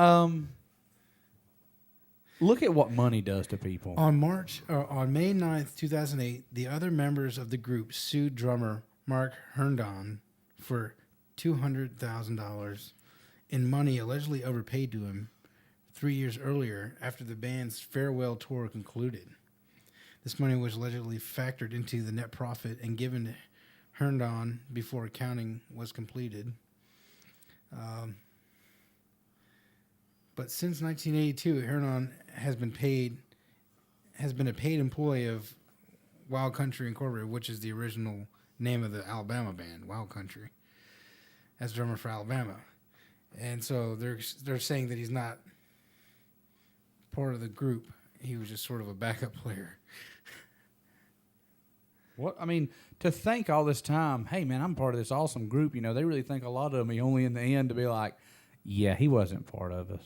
S3: Look at what money does to people.
S2: On May 9th, 2008, the other members of the group sued drummer Mark Herndon for $200,000 in money allegedly overpaid to him 3 years earlier after the band's farewell tour concluded. This money was allegedly factored into the net profit and given to Herndon before accounting was completed. But since 1982, Herndon has been a paid employee of Wild Country Incorporated, which is the original name of the Alabama band, Wild Country. as drummer for Alabama, and so they're saying that he's not part of the group. He was just sort of a backup player.
S3: What I mean, to think all this time, hey man, I'm part of this awesome group. You know, they really think a lot of me. Only in the end to be like, yeah, he wasn't part of us.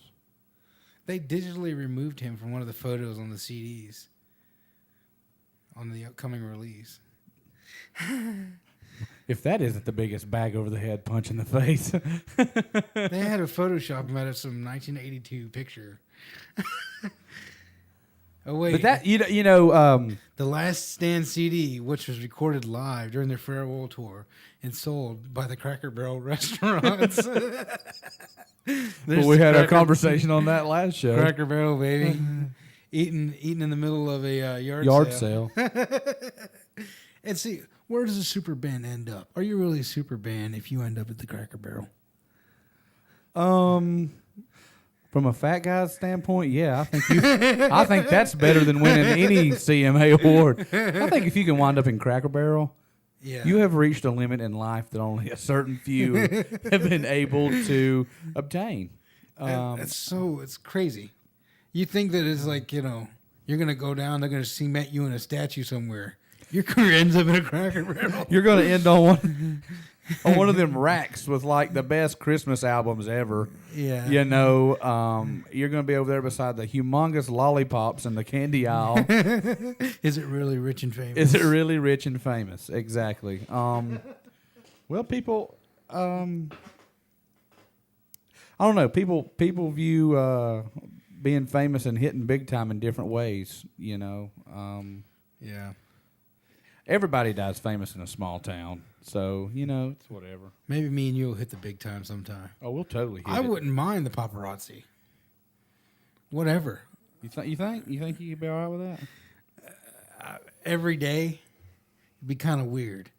S2: They digitally removed him from one of the photos on the CDs on the upcoming release.
S3: If that isn't the biggest bag over the head punch in the face.
S2: They had to Photoshop him out of some 1982 picture. Oh wait,
S3: But that
S2: the Last Stand CD, which was recorded live during their farewell tour and sold by the Cracker Barrel restaurants.
S3: well, we had our conversation on that last show.
S2: Cracker Barrel, baby, eating in the middle of a
S3: Yard sale.
S2: And see, where does a super band end up? Are you really a super band if you end up at the Cracker Barrel?
S3: From a fat guy's standpoint, yeah, I think that's better than winning any CMA award. I think if you can wind up in Cracker Barrel,
S2: Yeah,
S3: you have reached a limit in life that only a certain few have been able to obtain.
S2: it's crazy. You think that it's like, you're going to go down, they're going to cement you in a statue somewhere. Your career ends up in a Cracker Barrel.
S3: You're going to end on one of them racks with like the best Christmas albums ever.
S2: Yeah.
S3: You're going to be over there beside the humongous lollipops in the candy aisle.
S2: Is it really rich and famous?
S3: Is it really rich and famous? Exactly. Well, people, I don't know. People view being famous and hitting big time in different ways.
S2: Yeah.
S3: Everybody dies famous in a small town, so it's whatever.
S2: Maybe me and you will hit the big time sometime.
S3: Oh, we'll totally hit
S2: I
S3: it.
S2: wouldn't mind the paparazzi. Whatever.
S3: You think you could be all right with that?
S2: Every day, it'd be kind of weird,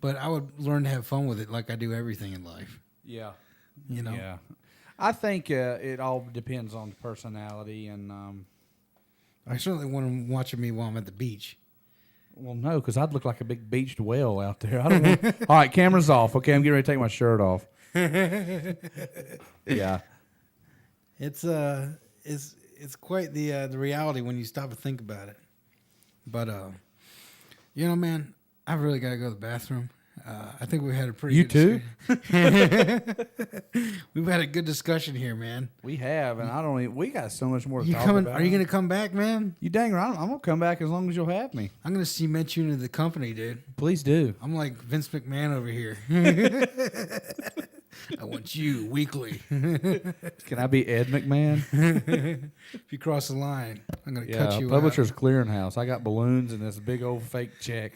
S2: but I would learn to have fun with it, like I do everything in life.
S3: Yeah.
S2: Yeah.
S3: I think it all depends on the personality and.
S2: I certainly want them watching me while I'm at the beach.
S3: Well, no, because I'd look like a big beached whale out there. I don't want. All right, camera's off. Okay, I'm getting ready to take my shirt off. Yeah.
S2: It's quite the reality when you stop and think about it. But man, I've really got to go to the bathroom. I think we had a pretty.
S3: You
S2: good We've had a good discussion here, man.
S3: We have, and we got so much more to
S2: You
S3: talk
S2: coming?
S3: about.
S2: Are you going to come back, man?
S3: You dang right. I'm gonna come back as long as you'll have me.
S2: I'm going to cement you into the company, dude.
S3: Please do.
S2: I'm like Vince McMahon over here. I want you weekly.
S3: Can I be Ed McMahon?
S2: If you cross the line, I'm going to cut you
S3: Publishers Clearinghouse. I got balloons and this big old fake check.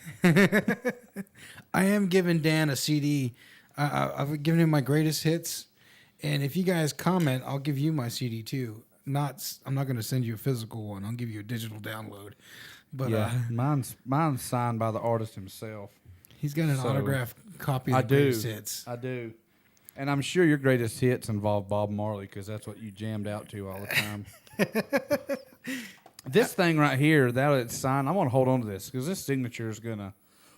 S2: I am giving Dan a CD. I've given him my greatest hits, and if you guys comment, I'll give you my CD too. I'm not going to send you a physical one. I'll give you a digital download. But
S3: mine's signed by the artist himself.
S2: He's got an autographed copy of the greatest hits.
S3: I do. And I'm sure your greatest hits involve Bob Marley because that's what you jammed out to all the time. This thing right here, that it's signed, I want to hold on to this because this signature is going to,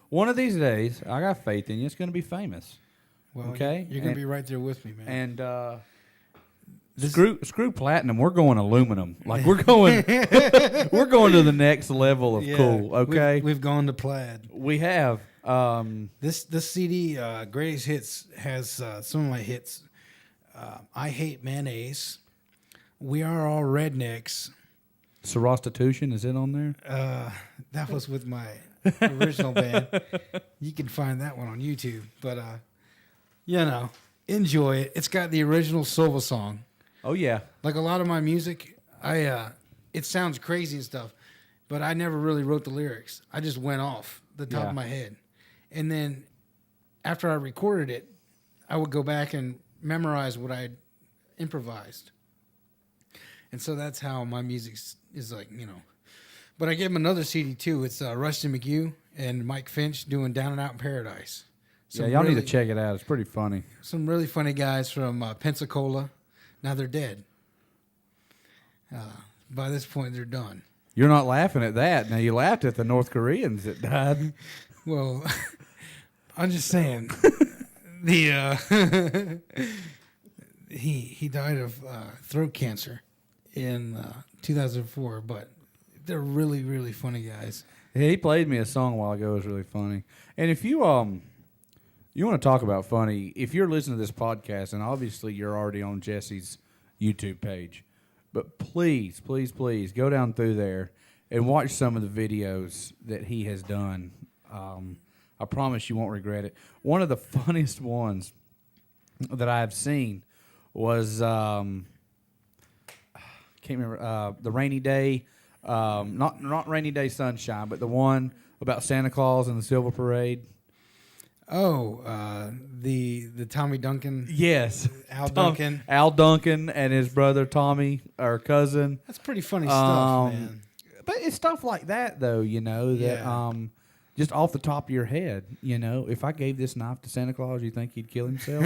S3: one of these days, I got faith in you, it's going to be famous.
S2: Well,
S3: okay?
S2: You're going to be right there with me, man.
S3: And screw platinum, we're going aluminum. Like we're going to the next level of cool, okay?
S2: We've gone to plaid.
S3: We have.
S2: This CD, Greatest Hits, has some of my hits. I Hate Mayonnaise. We Are All Rednecks.
S3: Sorostitution, is it on there?
S2: That was with my original band. You can find that one on YouTube. But, enjoy it. It's got the original Silva song.
S3: Oh, yeah.
S2: Like a lot of my music, it sounds crazy and stuff, but I never really wrote the lyrics. I just went off the top of my head. And then after I recorded it, I would go back and memorize what I had improvised. And so that's how my music is like, But I gave him another CD too. It's Rusty McHugh and Mike Finch doing Down and Out in Paradise.
S3: Y'all need to check it out. It's pretty funny.
S2: Some really funny guys from Pensacola. Now they're dead. By this point, they're done.
S3: You're not laughing at that. Now, you laughed at the North Koreans that died.
S2: Well, I'm just saying, The he died of throat cancer in 2004, but they're really, really funny guys.
S3: Yeah, he played me a song a while ago. It was really funny. And if you you want to talk about funny, if you're listening to this podcast, and obviously you're already on Jesse's YouTube page, but please, please, please go down through there and watch some of the videos that he has done. I promise you won't regret it. One of the funniest ones that I have seen was can't remember the rainy day, not rainy day sunshine, but the one about Santa Claus and the Silver Parade.
S2: Oh, the Tommy Duncan.
S3: Yes,
S2: Al Duncan
S3: and his brother Tommy, or cousin.
S2: That's pretty funny stuff, man.
S3: But it's stuff like that, though. You know that just off the top of your head. You know, if I gave this knife to Santa Claus, you think he'd kill himself?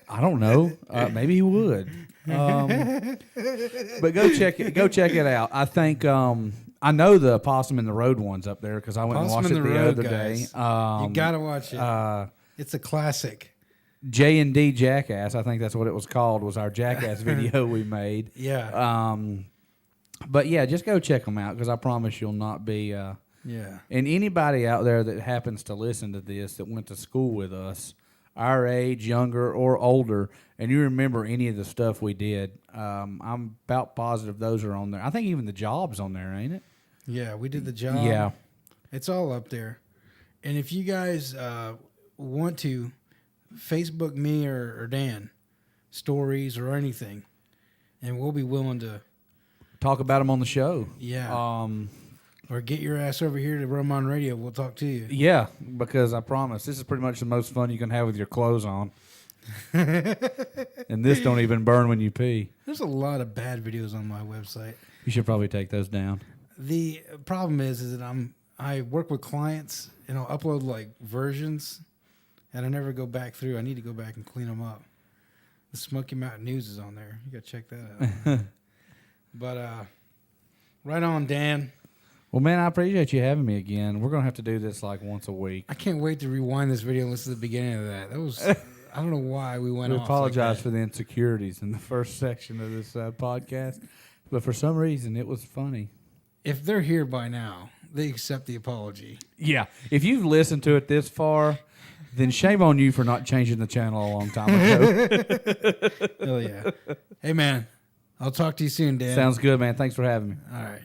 S3: I don't know. Maybe he would. But go check it out. I think I know the Possum in the Road one's up there because I went and watched it the other day.
S2: You gotta watch it. It's a classic.
S3: J&D Jackass, I think that's what it was called, was our Jackass video we made.
S2: Yeah.
S3: But yeah, just go check them out because I promise you'll not be.
S2: Yeah.
S3: And anybody out there that happens to listen to this that went to school with us, our age, younger or older, and you remember any of the stuff we did, I'm about positive those are on there. I think even the Job's on there, ain't it?
S2: Yeah, we did the Job.
S3: Yeah.
S2: It's all up there. And if you guys want to, Facebook me or Dan, stories or anything, and we'll be willing to
S3: talk about them on the show.
S2: Yeah. Or get your ass over here to Rome on Radio. We'll talk to you.
S3: Yeah, because I promise this is pretty much the most fun you can have with your clothes on. And this don't even burn when you pee.
S2: There's a lot of bad videos on my website.
S3: You should probably take those down.
S2: The problem is that I work with clients and I'll upload like versions, and I never go back through. I need to go back and clean them up. The Smoky Mountain News is on there. You got to check that out. But right on, Dan.
S3: Well, man, I appreciate you having me again. We're going to have to do this like once a week.
S2: I can't wait to rewind this video and listen to the beginning of that. That was, I don't know why we went off.
S3: We apologize
S2: like
S3: for the insecurities in the first section of this podcast, but for some reason it was funny.
S2: If they're here by now, they accept the apology.
S3: Yeah. If you've listened to it this far, then shame on you for not changing the channel a long time ago.
S2: Hell yeah. Hey, man, I'll talk to you soon, Dan.
S3: Sounds good, man. Thanks for having me.
S2: All right.